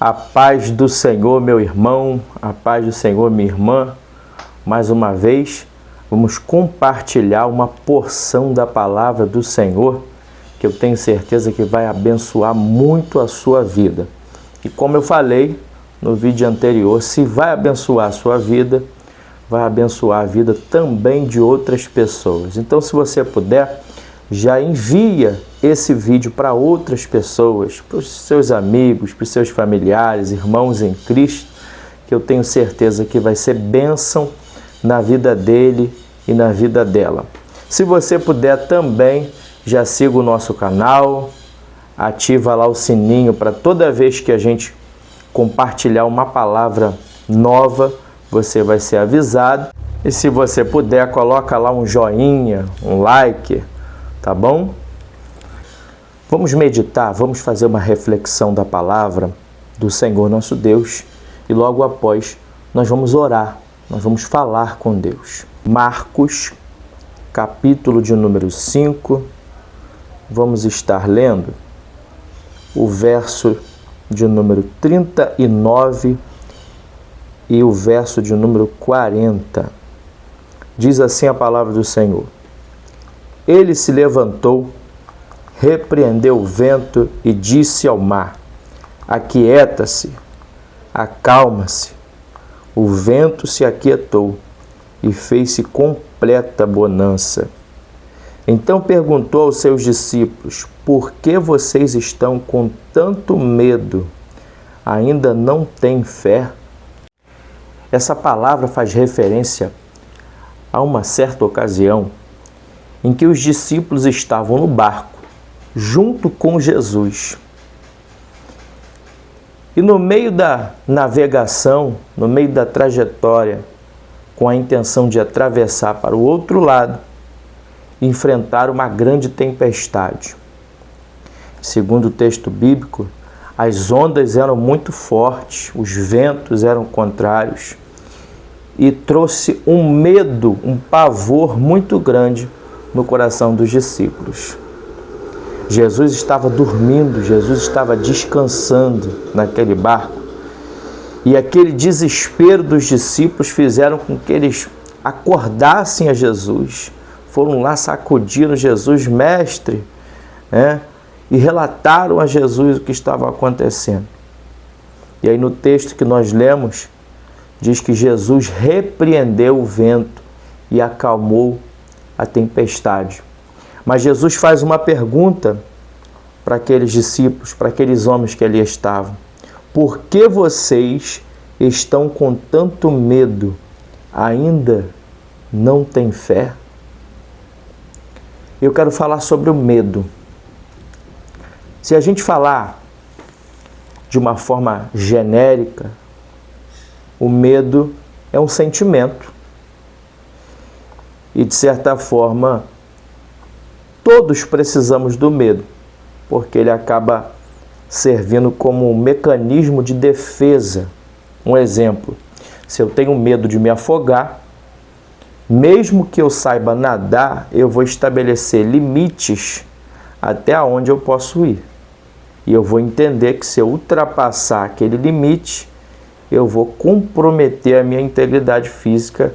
A paz do Senhor, meu irmão, a paz do Senhor, minha irmã. Mais uma vez, vamos compartilhar uma porção da palavra do Senhor, que eu tenho certeza que vai abençoar muito a sua vida. E como eu falei no vídeo anterior, se vai abençoar a sua vida, vai abençoar a vida também de outras pessoas. Então, se você puder, já envia esse vídeo para outras pessoas, para os seus amigos, para os seus familiares, irmãos em Cristo, que eu tenho certeza que vai ser bênção na vida dele e na vida dela. Se você puder também, já siga o nosso canal, ativa lá o sininho para toda vez que a gente compartilhar uma palavra nova, você vai ser avisado. E se você puder, coloca lá um joinha, um like, tá bom? Vamos meditar, vamos fazer uma reflexão da palavra do Senhor nosso Deus e logo após nós vamos orar, nós vamos falar com Deus. Marcos, capítulo de número 5, vamos estar lendo o verso de número 39 e o verso de número 40. Diz assim a palavra do Senhor: Ele se levantou, repreendeu o vento e disse ao mar: Aquieta-se, acalma-se. O vento se aquietou e fez-se completa bonança. Então perguntou aos seus discípulos: Por que vocês estão com tanto medo? Ainda não têm fé? Essa palavra faz referência a uma certa ocasião em que os discípulos estavam no barco, junto com Jesus. E no meio da navegação, no meio da trajetória, com a intenção de atravessar para o outro lado, enfrentaram uma grande tempestade. Segundo o texto bíblico, as ondas eram muito fortes, os ventos eram contrários, e trouxe um medo, um pavor muito grande no coração dos discípulos. Jesus estava dormindo, Jesus estava descansando naquele barco, e aquele desespero dos discípulos fizeram com que eles acordassem a Jesus, foram lá, sacudiram Jesus, mestre, e relataram a Jesus o que estava acontecendo. E aí no texto que nós lemos, diz que Jesus repreendeu o vento e acalmou a tempestade. Mas Jesus faz uma pergunta para aqueles discípulos, para aqueles homens que ali estavam: Por que vocês estão com tanto medo? Ainda não têm fé? Eu quero falar sobre o medo. Se a gente falar de uma forma genérica, o medo é um sentimento. E, de certa forma, todos precisamos do medo, porque ele acaba servindo como um mecanismo de defesa. Um exemplo: se eu tenho medo de me afogar, mesmo que eu saiba nadar, eu vou estabelecer limites até onde eu posso ir. E eu vou entender que se eu ultrapassar aquele limite, eu vou comprometer a minha integridade física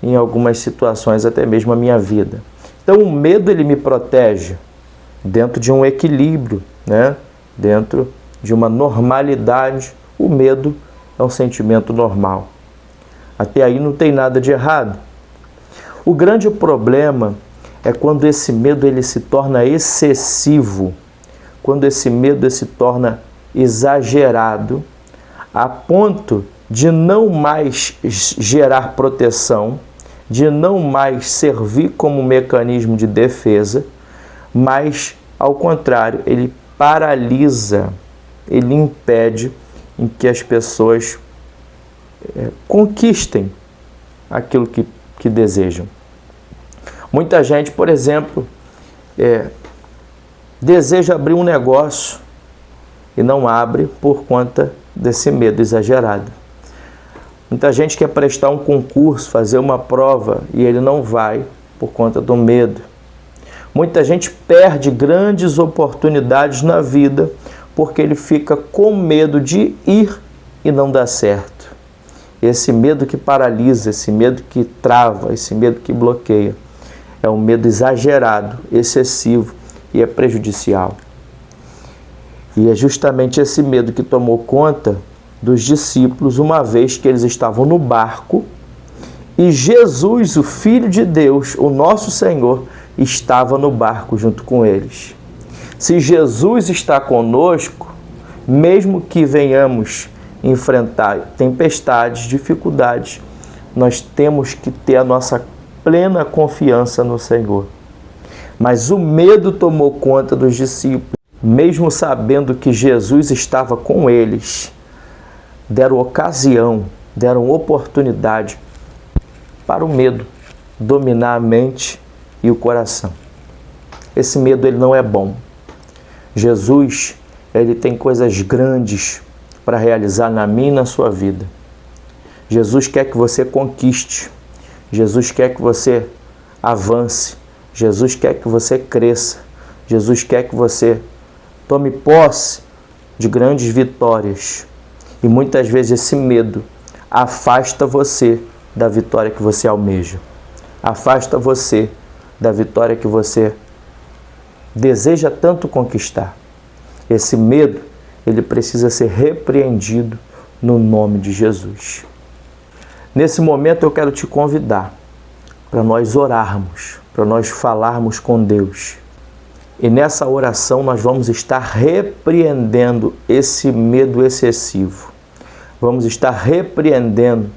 em algumas situações, até mesmo a minha vida. Então o medo, ele me protege dentro de um equilíbrio, dentro de uma normalidade. O medo é um sentimento normal. Até aí não tem nada de errado. O grande problema é quando esse medo ele se torna excessivo, quando esse medo se torna exagerado, a ponto de não mais gerar proteção, de não mais servir como mecanismo de defesa, mas, ao contrário, ele paralisa, ele impede em que as pessoas conquistem aquilo que desejam. Muita gente, por exemplo, deseja abrir um negócio e não abre por conta desse medo exagerado. Muita gente quer prestar um concurso, fazer uma prova, e ele não vai por conta do medo. Muita gente perde grandes oportunidades na vida porque ele fica com medo de ir e não dar certo. Esse medo que paralisa, esse medo que trava, esse medo que bloqueia, é um medo exagerado, excessivo e é prejudicial. E é justamente esse medo que tomou conta dos discípulos, uma vez que eles estavam no barco e Jesus, o Filho de Deus, o nosso Senhor, estava no barco junto com eles. Se Jesus está conosco, mesmo que venhamos enfrentar tempestades, dificuldades, nós temos que ter a nossa plena confiança no Senhor. Mas o medo tomou conta dos discípulos, mesmo sabendo que Jesus estava com eles, deram ocasião, deram oportunidade para o medo dominar a mente e o coração. Esse medo ele não é bom. Jesus, ele tem coisas grandes para realizar na minha e na sua vida. Jesus quer que você conquiste. Jesus quer que você avance. Jesus quer que você cresça. Jesus quer que você tome posse de grandes vitórias. E muitas vezes esse medo afasta você da vitória que você almeja. Afasta você da vitória que você deseja tanto conquistar. Esse medo, ele precisa ser repreendido no nome de Jesus. Nesse momento eu quero te convidar para nós orarmos, para nós falarmos com Deus. E nessa oração nós vamos estar repreendendo esse medo excessivo. Vamos estar repreendendo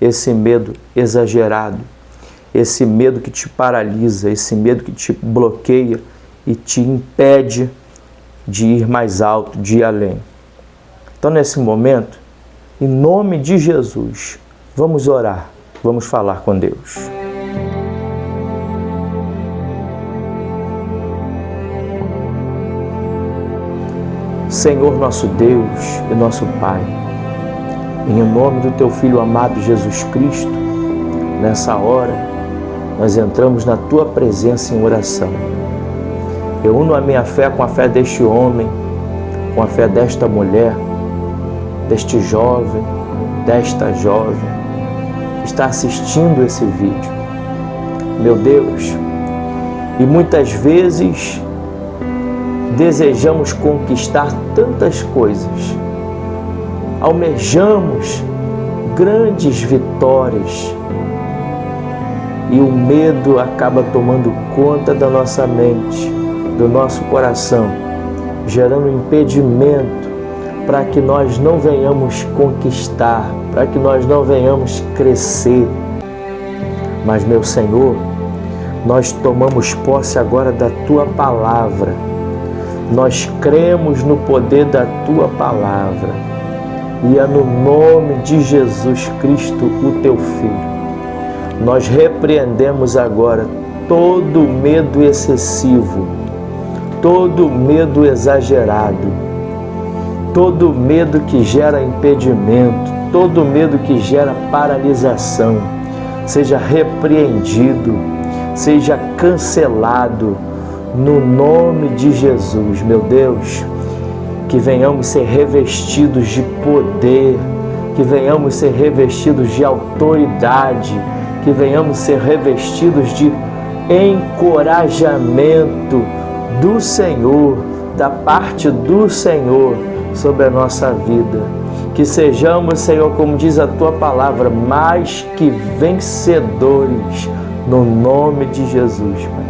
esse medo exagerado, esse medo que te paralisa, esse medo que te bloqueia e te impede de ir mais alto, de ir além. Então, nesse momento, em nome de Jesus, vamos orar, vamos falar com Deus. Senhor nosso Deus e nosso Pai, em nome do Teu Filho amado Jesus Cristo, nessa hora, nós entramos na Tua presença em oração. Eu uno a minha fé com a fé deste homem, com a fé desta mulher, deste jovem, desta jovem, que está assistindo esse vídeo. Meu Deus, e muitas vezes desejamos conquistar tantas coisas, almejamos grandes vitórias e o medo acaba tomando conta da nossa mente, do nosso coração, gerando impedimento para que nós não venhamos conquistar, para que nós não venhamos crescer. Mas, meu Senhor, nós tomamos posse agora da Tua palavra. Nós cremos no poder da Tua palavra. E é no nome de Jesus Cristo, o Teu Filho. Nós repreendemos agora todo medo excessivo, todo medo exagerado, todo medo que gera impedimento, todo medo que gera paralisação, seja repreendido, seja cancelado, no nome de Jesus, meu Deus, que venhamos ser revestidos de poder, que venhamos ser revestidos de autoridade, que venhamos ser revestidos de encorajamento do Senhor, da parte do Senhor sobre a nossa vida. Que sejamos, Senhor, como diz a Tua palavra, mais que vencedores, no nome de Jesus, Pai.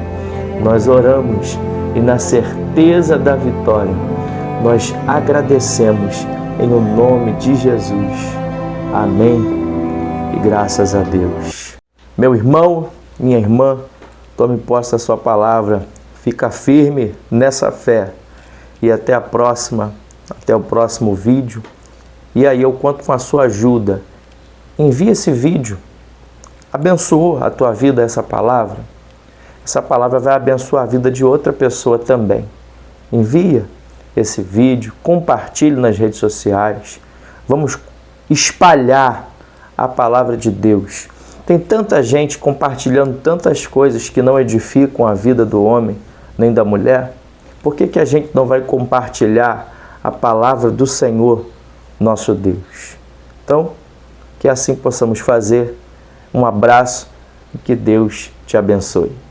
Nós oramos e na certeza da vitória, nós agradecemos em o nome de Jesus. Amém e graças a Deus. Meu irmão, minha irmã, tome posse da sua palavra, fica firme nessa fé e até a próxima, até o próximo vídeo. E aí eu conto com a sua ajuda. Envie esse vídeo. Abençoou a tua vida essa palavra? Essa palavra vai abençoar a vida de outra pessoa também. Envia esse vídeo, compartilhe nas redes sociais. Vamos espalhar a palavra de Deus. Tem tanta gente compartilhando tantas coisas que não edificam a vida do homem nem da mulher. Por que a gente não vai compartilhar a palavra do Senhor, nosso Deus. Então, que assim possamos fazer. Um abraço e que Deus te abençoe.